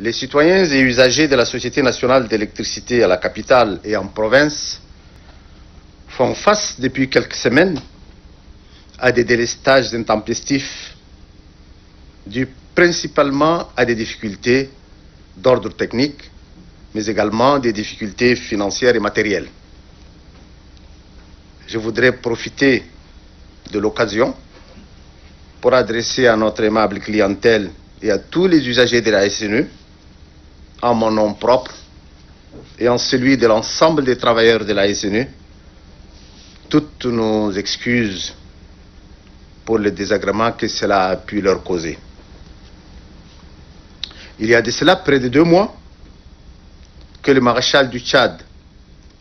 Les citoyens et usagers de la Société nationale d'électricité à la capitale et en province font face depuis quelques semaines à des délestages intempestifs dus principalement à des difficultés d'ordre technique, mais également des difficultés financières et matérielles. Je voudrais profiter de l'occasion pour adresser à notre aimable clientèle et à tous les usagers de la SNE, en mon nom propre et en celui de l'ensemble des travailleurs de la SNE, toutes nos excuses pour le désagrément que cela a pu leur causer. Il y a de cela près de 2 mois que le maréchal du Tchad,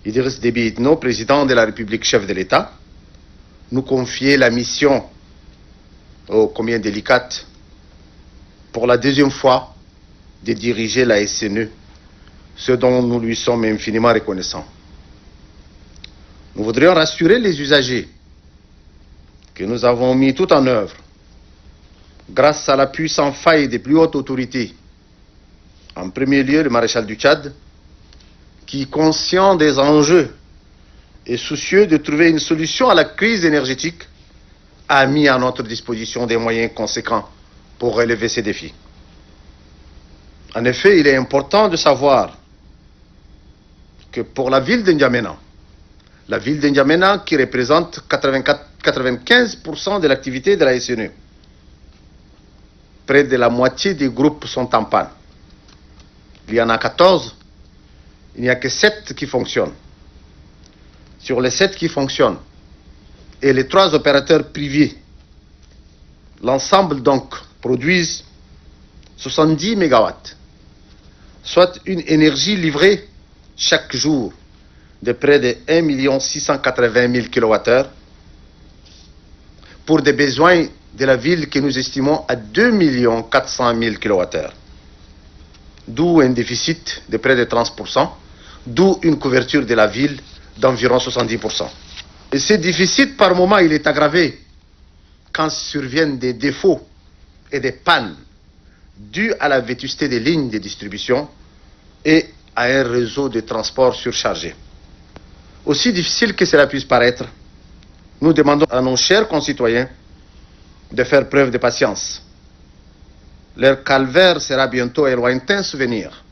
Idriss Déby Itno, président de la République, chef de l'État, nous confiait la mission, ô combien délicate, pour la 2e fois, de diriger la SNE, ce dont nous lui sommes infiniment reconnaissants. Nous voudrions rassurer les usagers que nous avons mis tout en œuvre, grâce à l'appui sans faille des plus hautes autorités. En premier lieu, le maréchal du Tchad, qui, conscient des enjeux et soucieux de trouver une solution à la crise énergétique, a mis à notre disposition des moyens conséquents pour relever ces défis. En effet, il est important de savoir que pour la ville de N'Djamena, qui représente 95% de l'activité de la SNE, près de la moitié des groupes sont en panne. Il y en a 14, il n'y a que 7 qui fonctionnent. Sur les 7 qui fonctionnent, et les 3 opérateurs privés, l'ensemble donc produisent 70 MW, soit une énergie livrée chaque jour de près de 1 680 000 kWh pour des besoins de la ville que nous estimons à 2 400 000 kWh. D'où un déficit de près de 30%, d'où une couverture de la ville d'environ 70%. Et ce déficit, par moment, il est aggravé quand surviennent des défauts et des pannes dus à la vétusté des lignes de distribution et à un réseau de transport surchargé. Aussi difficile que cela puisse paraître, nous demandons à nos chers concitoyens de faire preuve de patience. Leur calvaire sera bientôt un lointain souvenir.